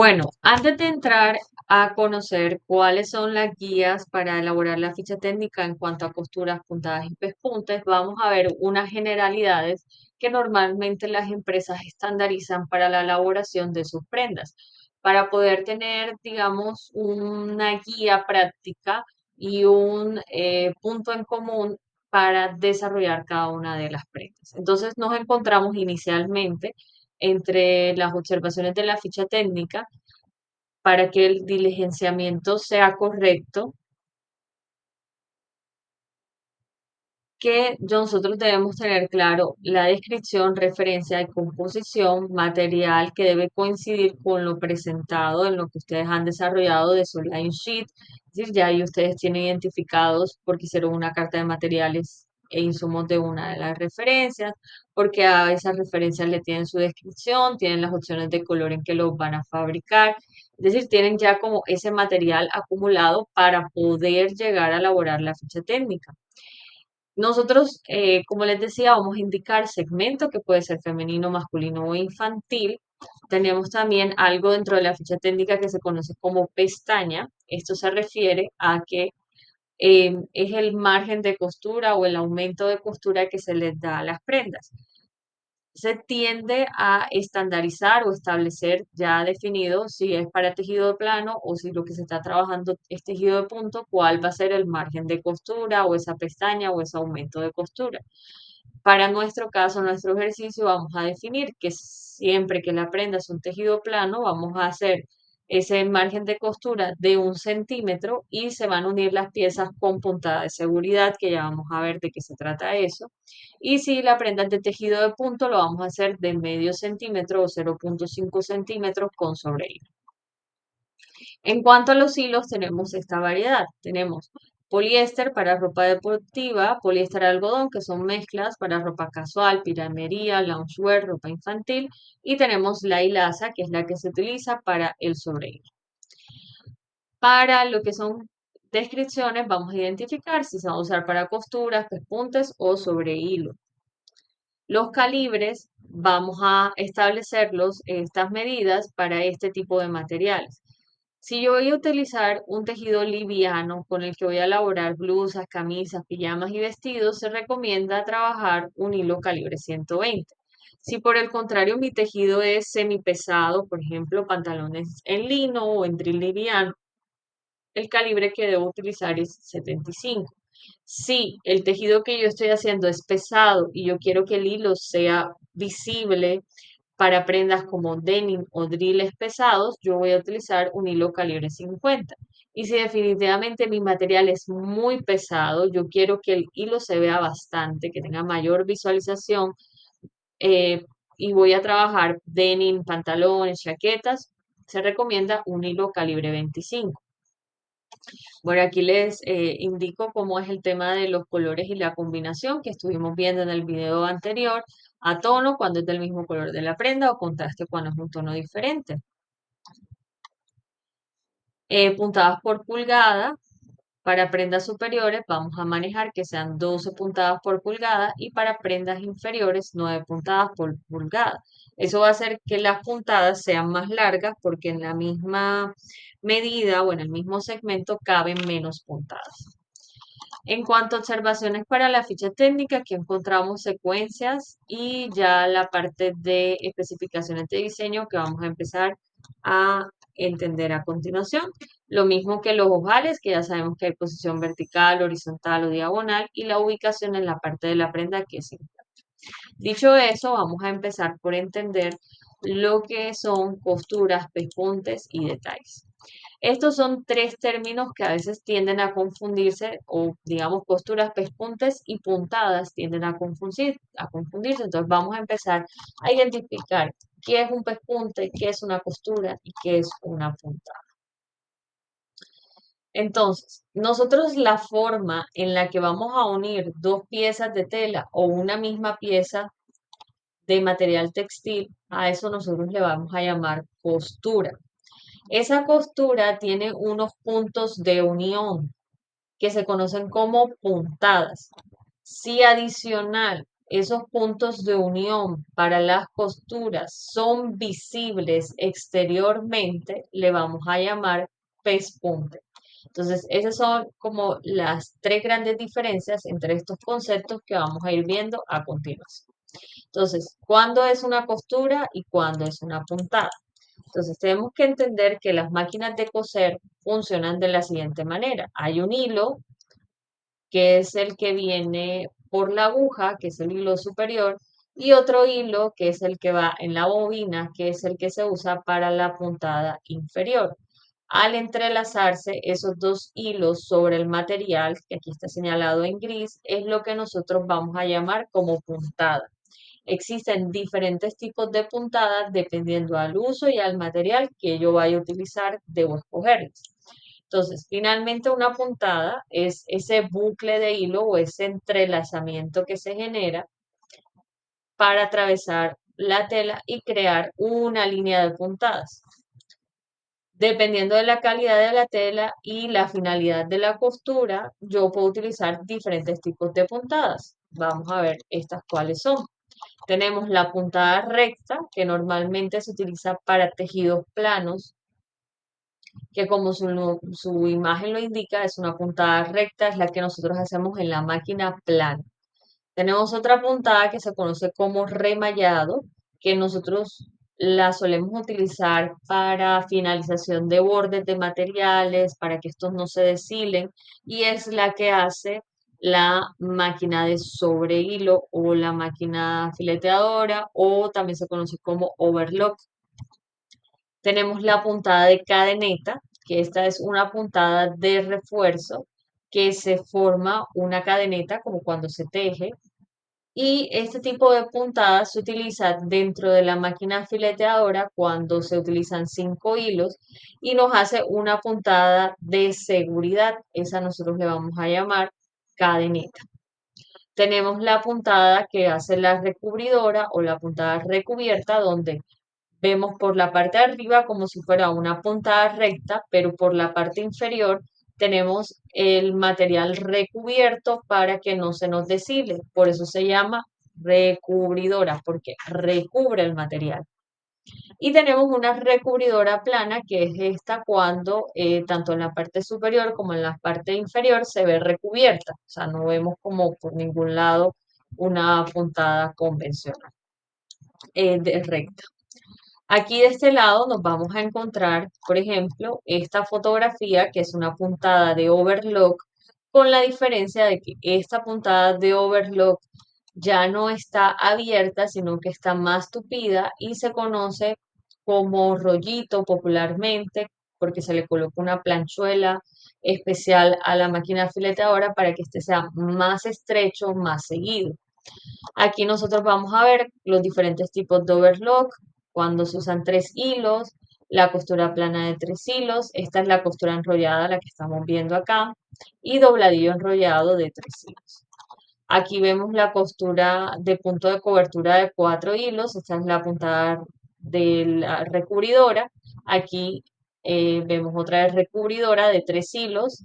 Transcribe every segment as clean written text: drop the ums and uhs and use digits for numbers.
Bueno, antes de entrar a conocer cuáles son las guías para elaborar la ficha técnica en cuanto a costuras, puntadas y pespuntes, vamos a ver unas generalidades que normalmente las empresas estandarizan para la elaboración de sus prendas, para poder tener, digamos, una guía práctica y un punto en común para desarrollar cada una de las prendas. Entonces nos encontramos inicialmente entre las observaciones de la ficha técnica para que el diligenciamiento sea correcto, que nosotros debemos tener claro la descripción, referencia y composición, material que debe coincidir con lo presentado en lo que ustedes han desarrollado de su line sheet. Es decir, ya ahí ustedes tienen identificados porque hicieron una carta de materiales e insumos de una de las referencias, porque a esas referencias le tienen su descripción, tienen las opciones de color en que los van a fabricar. Es decir, tienen ya como ese material acumulado para poder llegar a elaborar la ficha técnica. Nosotros, como les decía, vamos a indicar segmento que puede ser femenino, masculino o infantil. Tenemos también algo dentro de la ficha técnica que se conoce como pestaña. Esto se refiere a que es el margen de costura o el aumento de costura que se les da a las prendas. Se tiende a estandarizar o establecer ya definido si es para tejido de plano o si lo que se está trabajando es tejido de punto, cuál va a ser el margen de costura o esa pestaña o ese aumento de costura. Para nuestro caso, nuestro ejercicio, vamos a definir que siempre que la prenda es un tejido plano, vamos a hacer ese margen de costura de 1 centímetro y se van a unir las piezas con puntada de seguridad, que ya vamos a ver de qué se trata eso. Y si la prenda es de tejido de punto, lo vamos a hacer de medio centímetro o 0,5 centímetros con sobrehilo. En cuanto a los hilos, tenemos esta variedad. Tenemos poliéster para ropa deportiva, poliéster algodón, que son mezclas para ropa casual, piramería, loungewear, ropa infantil. Y tenemos la hilaza, que es la que se utiliza para el sobrehilo. Para lo que son descripciones, vamos a identificar si se va a usar para costuras, pespuntes o sobrehilo. Los calibres, vamos a establecerlos, estas medidas, para este tipo de materiales. Si yo voy a utilizar un tejido liviano con el que voy a elaborar blusas, camisas, pijamas y vestidos, se recomienda trabajar un hilo calibre 120. Si por el contrario mi tejido es semipesado, por ejemplo, pantalones en lino o en drill liviano, el calibre que debo utilizar es 75. Si el tejido que yo estoy haciendo es pesado y yo quiero que el hilo sea visible para prendas como denim o drills pesados, yo voy a utilizar un hilo calibre 50. Y si definitivamente mi material es muy pesado, yo quiero que el hilo se vea bastante, que tenga mayor visualización, eh, y voy a trabajar denim, pantalones, chaquetas, se recomienda un hilo calibre 25. Bueno, aquí les indico cómo es el tema de los colores y la combinación que estuvimos viendo en el video anterior, a tono cuando es del mismo color de la prenda o contraste cuando es un tono diferente. Puntadas por pulgada, para prendas superiores vamos a manejar que sean 12 puntadas por pulgada y para prendas inferiores 9 puntadas por pulgada. Eso va a hacer que las puntadas sean más largas porque en la misma medida o en el mismo segmento caben menos puntadas. En cuanto a observaciones para la ficha técnica, aquí encontramos secuencias y ya la parte de especificaciones de diseño que vamos a empezar a entender a continuación. Lo mismo que los ojales, que ya sabemos que hay posición vertical, horizontal o diagonal, y la ubicación en la parte de la prenda que es importante. Dicho eso, vamos a empezar por entender lo que son costuras, pespuntes y detalles. Estos son tres términos que a veces tienden a confundirse, o digamos costuras, pespuntes y puntadas tienden a confundirse. Entonces vamos a empezar a identificar qué es un pespunte, qué es una costura y qué es una puntada. Entonces, nosotros la forma en la que vamos a unir dos piezas de tela o una misma pieza de material textil, a eso nosotros le vamos a llamar costura. Esa costura tiene unos puntos de unión que se conocen como puntadas. Si adicional esos puntos de unión para las costuras son visibles exteriormente, le vamos a llamar pespunte. Entonces, esas son como las tres grandes diferencias entre estos conceptos que vamos a ir viendo a continuación. Entonces, ¿cuándo es una costura y cuándo es una puntada? Entonces, tenemos que entender que las máquinas de coser funcionan de la siguiente manera. Hay un hilo que es el que viene por la aguja, que es el hilo superior, y otro hilo que es el que va en la bobina, que es el que se usa para la puntada inferior. Al entrelazarse esos dos hilos sobre el material, que aquí está señalado en gris, es lo que nosotros vamos a llamar como puntada. Existen diferentes tipos de puntadas dependiendo al uso y al material que yo vaya a utilizar, debo escogerlos. Entonces, finalmente una puntada es ese bucle de hilo o ese entrelazamiento que se genera para atravesar la tela y crear una línea de puntadas. Dependiendo de la calidad de la tela y la finalidad de la costura, yo puedo utilizar diferentes tipos de puntadas. Vamos a ver estas cuáles son. Tenemos la puntada recta, que normalmente se utiliza para tejidos planos, que como su imagen lo indica, es una puntada recta, es la que nosotros hacemos en la máquina plana. Tenemos otra puntada que se conoce como remallado, que nosotros la solemos utilizar para finalización de bordes de materiales, para que estos no se deshilen, y es la que hace la máquina de sobre hilo o la máquina fileteadora, o también se conoce como overlock. Tenemos la puntada de cadeneta, que esta es una puntada de refuerzo que se forma una cadeneta como cuando se teje, y este tipo de puntadas se utiliza dentro de la máquina fileteadora cuando se utilizan 5 hilos y nos hace una puntada de seguridad. Esa nosotros le vamos a llamar cadeneta. Tenemos la puntada que hace la recubridora o la puntada recubierta, donde vemos por la parte de arriba como si fuera una puntada recta, pero por la parte inferior tenemos el material recubierto para que no se nos deshile. Por eso se llama recubridora, porque recubre el material. Y tenemos una recubridora plana, que es esta cuando tanto en la parte superior como en la parte inferior se ve recubierta. O sea, no vemos como por ningún lado una puntada convencional de recta. Aquí de este lado nos vamos a encontrar, por ejemplo, esta fotografía que es una puntada de overlock, con la diferencia de que esta puntada de overlock ya no está abierta, sino que está más tupida y se conoce como rollito popularmente, porque se le coloca una planchuela especial a la máquina fileteadora para que este sea más estrecho, más seguido. Aquí nosotros vamos a ver los diferentes tipos de overlock, cuando se usan 3 hilos, la costura plana de 3 hilos, esta es la costura enrollada, la que estamos viendo acá, y dobladillo enrollado de 3 hilos. Aquí vemos la costura de punto de cobertura de 4 hilos, esta es la puntada de la recubridora. Aquí vemos otra vez recubridora de 3 hilos.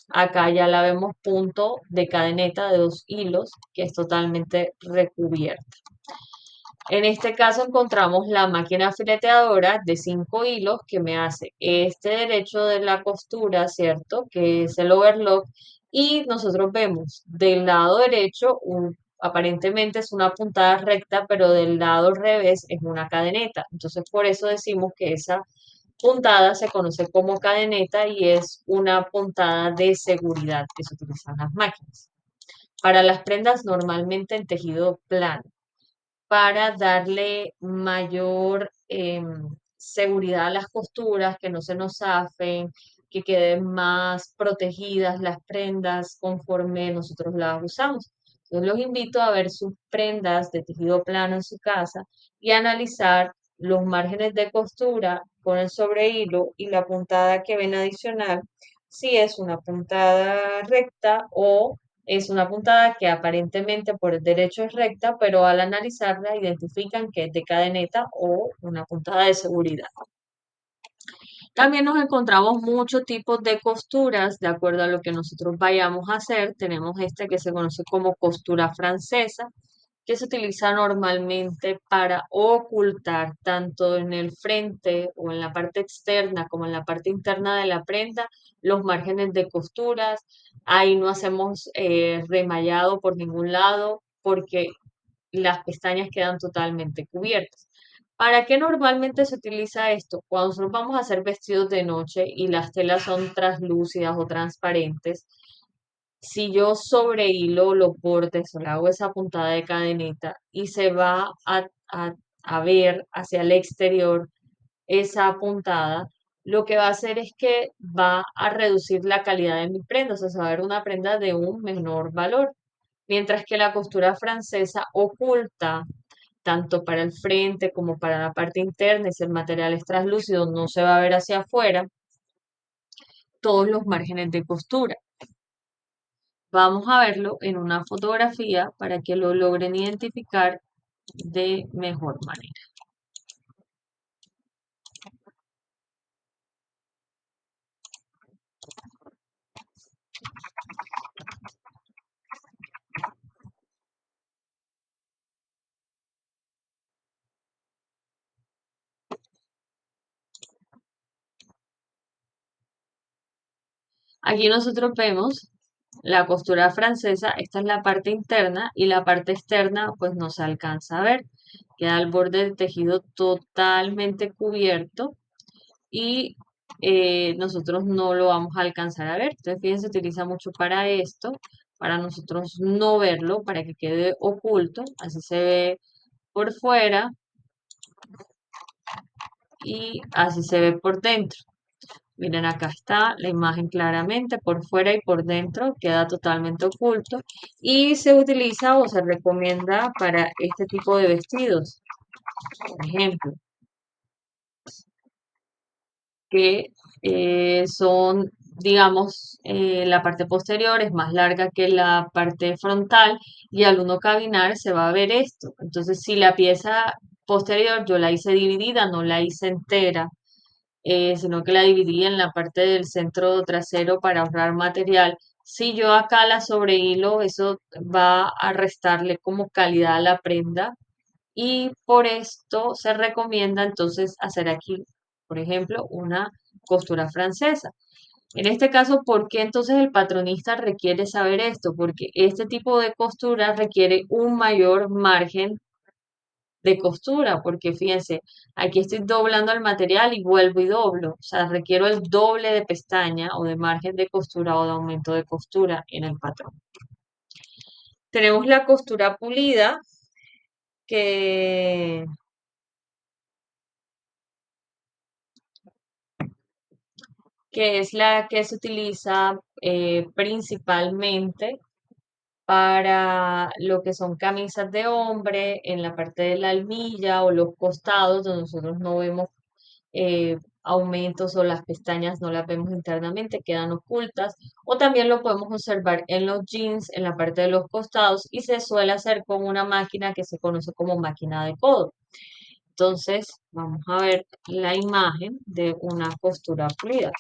Acá ya la vemos punto de cadeneta de 2 hilos, que es totalmente recubierta. En este caso encontramos la máquina fileteadora de 5 hilos que me hace este derecho de la costura, ¿cierto? Que es el overlock. Y nosotros vemos del lado derecho, aparentemente es una puntada recta, pero del lado revés es una cadeneta. Entonces por eso decimos que esa puntada se conoce como cadeneta y es una puntada de seguridad que se utilizan las máquinas. Para las prendas normalmente en tejido plano, para darle mayor seguridad a las costuras, que no se nos zafen, que queden más protegidas las prendas conforme nosotros las usamos. Entonces los invito a ver sus prendas de tejido plano en su casa y analizar los márgenes de costura con el sobrehilo y la puntada que ven adicional, si es una puntada recta o es una puntada que aparentemente por el derecho es recta, pero al analizarla identifican que es de cadeneta o una puntada de seguridad. También nos encontramos muchos tipos de costuras de acuerdo a lo que nosotros vayamos a hacer. Tenemos esta que se conoce como costura francesa, que se utiliza normalmente para ocultar tanto en el frente o en la parte externa como en la parte interna de la prenda los márgenes de costuras. Ahí no hacemos remallado por ningún lado porque las pestañas quedan totalmente cubiertas. ¿Para qué normalmente se utiliza esto? Cuando nosotros vamos a hacer vestidos de noche y las telas son translúcidas o transparentes, si yo sobrehilo los bordes o le hago esa puntada de cadeneta y se va a ver hacia el exterior esa puntada, lo que va a hacer es que va a reducir la calidad de mi prenda, o sea, se va a ver una prenda de un menor valor, mientras que la costura francesa oculta tanto para el frente como para la parte interna, y si el material es translúcido no se va a ver hacia afuera todos los márgenes de costura. Vamos a verlo en una fotografía para que lo logren identificar de mejor manera. Aquí nosotros vemos la costura francesa, esta es la parte interna y la parte externa pues no se alcanza a ver. Queda el borde del tejido totalmente cubierto y nosotros no lo vamos a alcanzar a ver. Entonces, fíjense, se utiliza mucho para esto, para nosotros no verlo, para que quede oculto. Así se ve por fuera y así se ve por dentro. Miren, acá está la imagen claramente, por fuera y por dentro, queda totalmente oculto y se utiliza o se recomienda para este tipo de vestidos. Por ejemplo, que son, digamos, la parte posterior es más larga que la parte frontal y al uno caminar se va a ver esto. Entonces, si la pieza posterior yo la hice dividida, no la hice entera, sino que la dividí en la parte del centro trasero para ahorrar material. Si yo acá la sobrehilo, eso va a restarle como calidad a la prenda y por esto se recomienda entonces hacer aquí, por ejemplo, una costura francesa. En este caso, ¿por qué entonces el patronista requiere saber esto? Porque este tipo de costura requiere un mayor margen de costura, porque fíjense, aquí estoy doblando el material y vuelvo y doblo, o sea, requiero el doble de pestaña o de margen de costura o de aumento de costura en el patrón. Tenemos la costura pulida, que es la que se utiliza principalmente para lo que son camisas de hombre en la parte de la albilla o los costados, donde nosotros no vemos aumentos o las pestañas no las vemos internamente, quedan ocultas. O también lo podemos observar en los jeans, en la parte de los costados, y se suele hacer con una máquina que se conoce como máquina de codo. Entonces, vamos a ver la imagen de una costura pulida.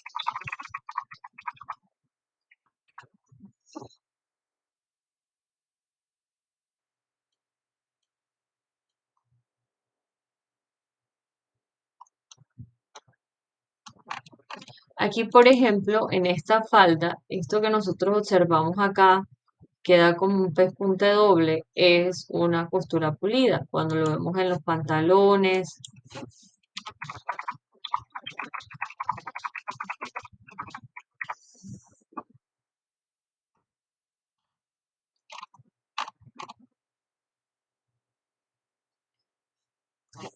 Aquí, por ejemplo, en esta falda, esto que nosotros observamos acá, queda como un pespunte doble, es una costura pulida. Cuando lo vemos en los pantalones,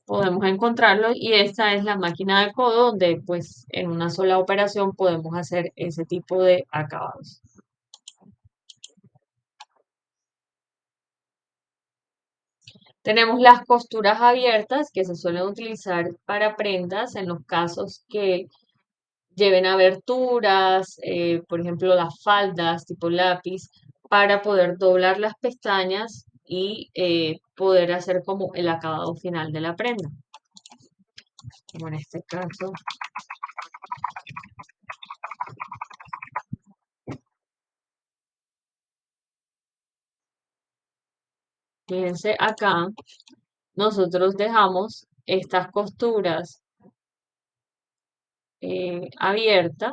podemos encontrarlo y esta es la máquina de codo donde pues en una sola operación podemos hacer ese tipo de acabados. Tenemos las costuras abiertas que se suelen utilizar para prendas en los casos que lleven aberturas, por ejemplo las faldas tipo lápiz, para poder doblar las pestañas y poder hacer como el acabado final de la prenda. Como en este caso. Fíjense acá, nosotros dejamos estas costuras abiertas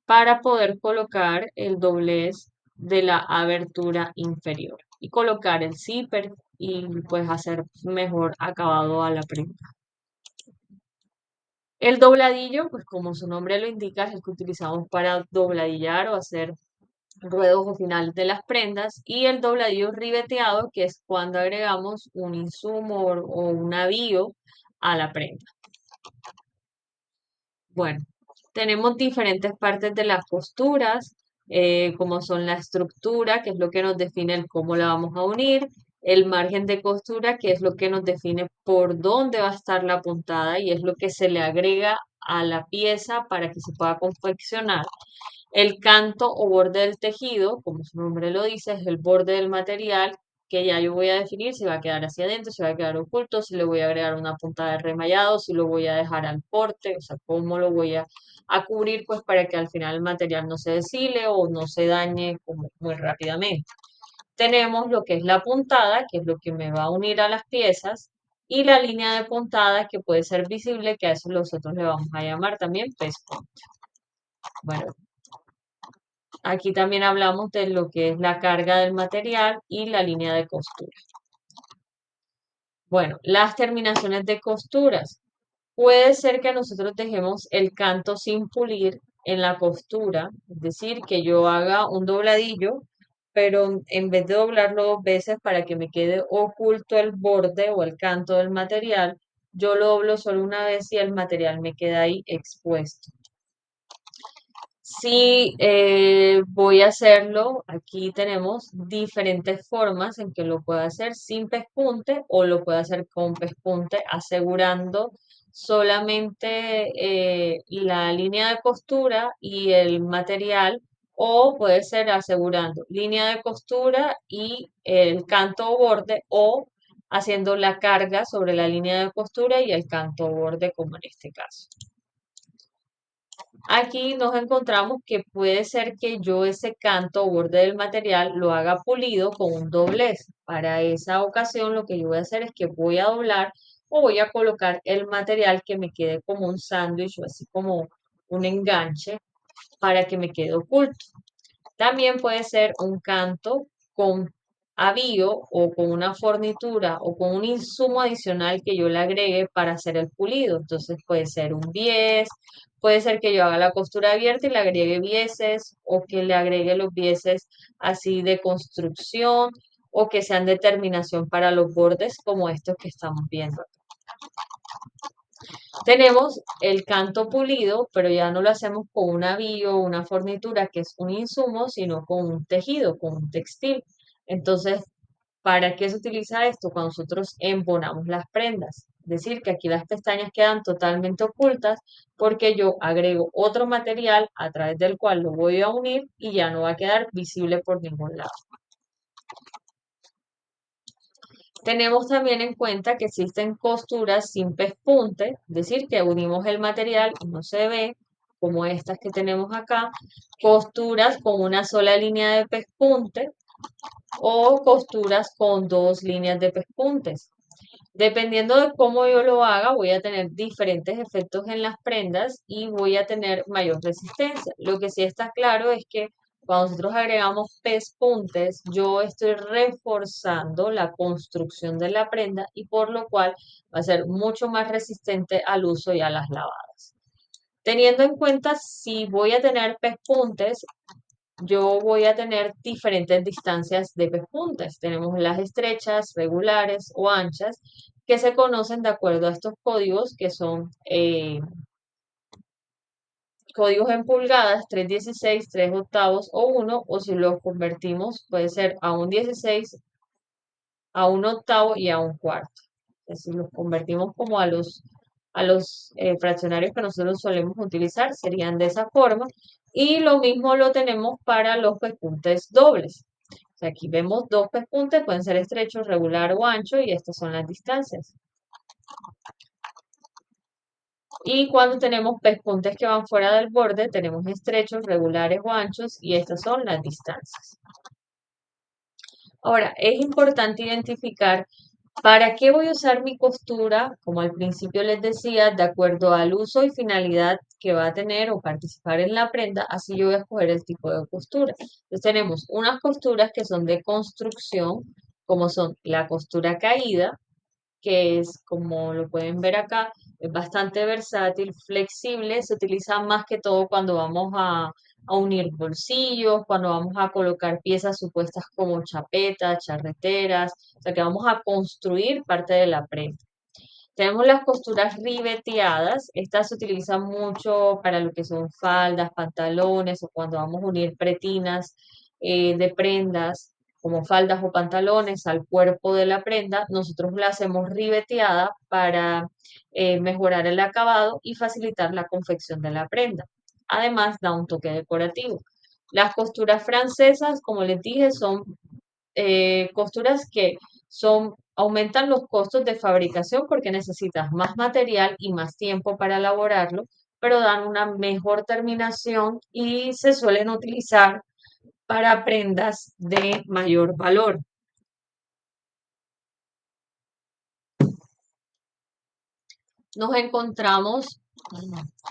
para poder colocar el doblez de la abertura inferior y colocar el zipper y pues hacer mejor acabado a la prenda. El dobladillo, pues como su nombre lo indica, es el que utilizamos para dobladillar o hacer ruedos o finales de las prendas, y el dobladillo ribeteado, que es cuando agregamos un insumo o un avío a la prenda. Bueno, tenemos diferentes partes de las costuras, como son la estructura, que es lo que nos define el cómo la vamos a unir, el margen de costura, que es lo que nos define por dónde va a estar la puntada y es lo que se le agrega a la pieza para que se pueda confeccionar. El canto o borde del tejido, como su nombre lo dice, es el borde del material que ya yo voy a definir si va a quedar hacia adentro, si va a quedar oculto, si le voy a agregar una punta de remallado, si lo voy a dejar al porte, o sea, cómo lo voy a cubrir, pues para que al final el material no se deshile o no se dañe como muy rápidamente. Tenemos lo que es la puntada, que es lo que me va a unir a las piezas, y la línea de puntada que puede ser visible, que a eso nosotros le vamos a llamar también pespunte. Bueno, aquí también hablamos de lo que es la carga del material y la línea de costura. Bueno, las terminaciones de costuras. Puede ser que nosotros dejemos el canto sin pulir en la costura, es decir, que yo haga un dobladillo, pero en vez de doblarlo dos veces para que me quede oculto el borde o el canto del material, yo lo doblo solo una vez y el material me queda ahí expuesto. Si voy a hacerlo, aquí tenemos diferentes formas en que lo puedo hacer sin pespunte o lo puedo hacer con pespunte, asegurando solamente la línea de costura y el material, o puede ser asegurando línea de costura y el canto o borde, o haciendo la carga sobre la línea de costura y el canto o borde, como en este caso. Aquí nos encontramos que puede ser que yo ese canto o borde del material lo haga pulido con un doblez. Para esa ocasión lo que yo voy a hacer es que voy a doblar o voy a colocar el material que me quede como un sándwich o así como un enganche para que me quede oculto. También puede ser un canto con avío o con una fornitura o con un insumo adicional que yo le agregue para hacer el pulido. Entonces puede ser un bies, puede ser que yo haga la costura abierta y le agregue bieses o que le agregue los bieses así de construcción o que sean de terminación para los bordes como estos que estamos viendo. Tenemos el canto pulido, pero ya no lo hacemos con un avío o una fornitura, que es un insumo, sino con un tejido, con un textil. Entonces, ¿para qué se utiliza esto? Cuando nosotros embonamos las prendas. Es decir, que aquí las pestañas quedan totalmente ocultas porque yo agrego otro material a través del cual lo voy a unir y ya no va a quedar visible por ningún lado. Tenemos también en cuenta que existen costuras sin pespunte, es decir, que unimos el material y no se ve, como estas que tenemos acá, costuras con una sola línea de pespunte o costuras con dos líneas de pespuntes. Dependiendo de cómo yo lo haga, voy a tener diferentes efectos en las prendas y voy a tener mayor resistencia. Lo que sí está claro es que cuando nosotros agregamos pespuntes, yo estoy reforzando la construcción de la prenda y por lo cual va a ser mucho más resistente al uso y a las lavadas. Teniendo en cuenta si voy a tener pespuntes, yo voy a tener diferentes distancias de pespuntes. Tenemos las estrechas, regulares o anchas, que se conocen de acuerdo a estos códigos, que son códigos en pulgadas, 3/16, 3/8 o 1, o si los convertimos, puede ser a un 16, a un octavo y a un cuarto. Si los convertimos como a los fraccionarios que nosotros solemos utilizar, serían de esa forma. Y lo mismo lo tenemos para los pespuntes dobles. O sea, aquí vemos dos pespuntes, pueden ser estrechos, regular o ancho, y estas son las distancias. Y cuando tenemos pespuntes que van fuera del borde, tenemos estrechos, regulares o anchos, y estas son las distancias. Ahora, es importante identificar para qué voy a usar mi costura, como al principio les decía, de acuerdo al uso y finalidad que va a tener o participar en la prenda, así yo voy a escoger el tipo de costura. Entonces tenemos unas costuras que son de construcción, como son la costura caída, que es, como lo pueden ver acá, es bastante versátil, flexible, se utiliza más que todo cuando vamos a unir bolsillos, cuando vamos a colocar piezas supuestas como chapetas, charreteras, o sea que vamos a construir parte de la prenda. Tenemos las costuras ribeteadas. Estas se utilizan mucho para lo que son faldas, pantalones o cuando vamos a unir pretinas de prendas como faldas o pantalones al cuerpo de la prenda. Nosotros la hacemos ribeteada para mejorar el acabado y facilitar la confección de la prenda. Además, da un toque decorativo. Las costuras francesas, como les dije, son costuras que aumentan los costos de fabricación porque necesitas más material y más tiempo para elaborarlo, pero dan una mejor terminación y se suelen utilizar para prendas de mayor valor. Nos encontramos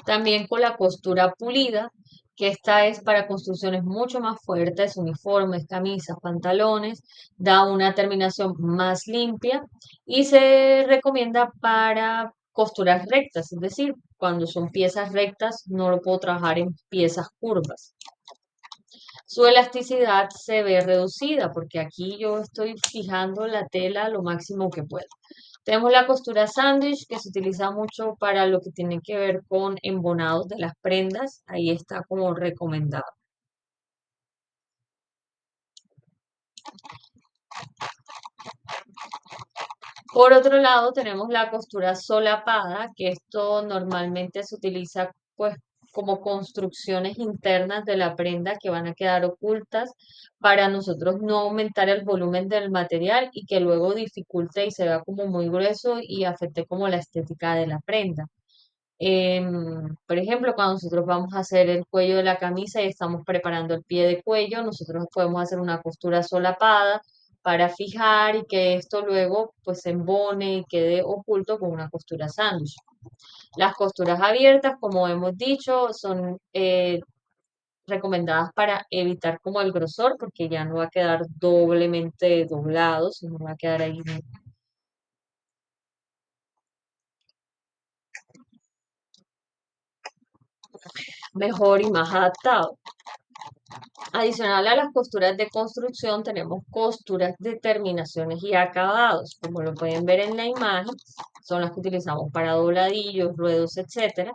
también con la costura pulida, que esta es para construcciones mucho más fuertes, uniformes, camisas, pantalones, da una terminación más limpia y se recomienda para costuras rectas, es decir, cuando son piezas rectas no lo puedo trabajar en piezas curvas. Su elasticidad se ve reducida porque aquí yo estoy fijando la tela lo máximo que puedo. Tenemos la costura sándwich que se utiliza mucho para lo que tiene que ver con embonados de las prendas. Ahí está como recomendado. Por otro lado, tenemos la costura solapada, que esto normalmente se utiliza pues como construcciones internas de la prenda que van a quedar ocultas para nosotros no aumentar el volumen del material y que luego dificulte y se vea como muy grueso y afecte como la estética de la prenda. Por ejemplo, cuando nosotros vamos a hacer el cuello de la camisa y estamos preparando el pie de cuello, nosotros podemos hacer una costura solapada para fijar y que esto luego pues se embone y quede oculto con una costura sándwich. Las costuras abiertas, como hemos dicho, son recomendadas para evitar como el grosor porque ya no va a quedar doblemente doblado, sino va a quedar ahí mejor y más adaptado. Adicional a las costuras de construcción, tenemos costuras de terminaciones y acabados. Como lo pueden ver en la imagen, son las que utilizamos para dobladillos, ruedos, etcétera.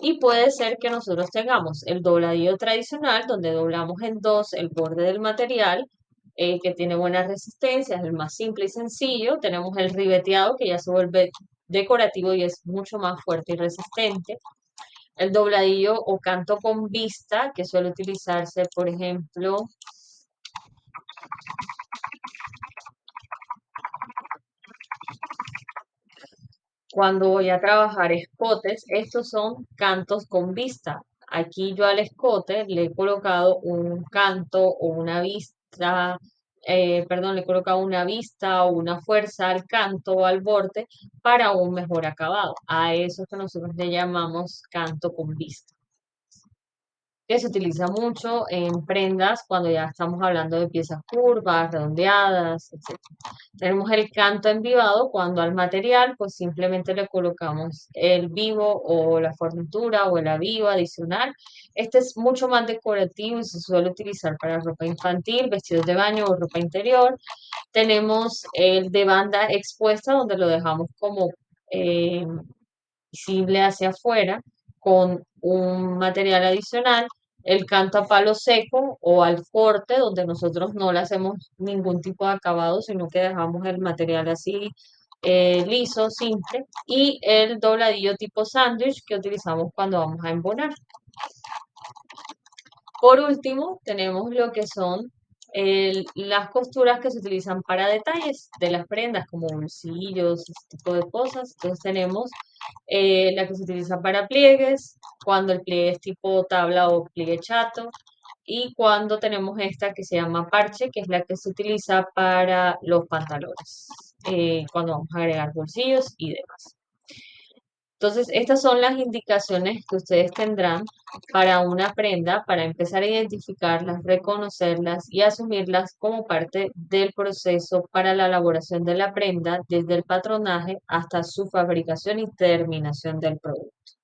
Y puede ser que nosotros tengamos el dobladillo tradicional, donde doblamos en dos el borde del material, que tiene buena resistencia, es el más simple y sencillo. Tenemos el ribeteado, que ya se vuelve decorativo y es mucho más fuerte y resistente. El dobladillo o canto con vista, que suele utilizarse, por ejemplo, cuando voy a trabajar escotes. Estos son cantos con vista. Aquí yo al escote le he colocado un canto o una vista, perdón, le he colocado una vista o una fuerza al canto o al borde para un mejor acabado. A eso que nosotros le llamamos canto con vista, que se utiliza mucho en prendas cuando ya estamos hablando de piezas curvas, redondeadas, etcétera. Tenemos el canto envivado cuando al material pues simplemente le colocamos el vivo o la fornitura o el avivo adicional. Este es mucho más decorativo y se suele utilizar para ropa infantil, vestidos de baño o ropa interior. Tenemos el de banda expuesta donde lo dejamos como eh, visible hacia afuera con un material adicional, el canto a palo seco o al corte, donde nosotros no le hacemos ningún tipo de acabado, sino que dejamos el material así liso, simple, y el dobladillo tipo sándwich que utilizamos cuando vamos a embonar. Por último, tenemos lo que son las costuras que se utilizan para detalles de las prendas, como bolsillos, este tipo de cosas. Entonces tenemos la que se utiliza para pliegues, cuando el pliegue es tipo tabla o pliegue chato, y cuando tenemos esta que se llama parche, que es la que se utiliza para los pantalones, cuando vamos a agregar bolsillos y demás. Entonces, estas son las indicaciones que ustedes tendrán para una prenda, para empezar a identificarlas, reconocerlas y asumirlas como parte del proceso para la elaboración de la prenda, desde el patronaje hasta su fabricación y terminación del producto.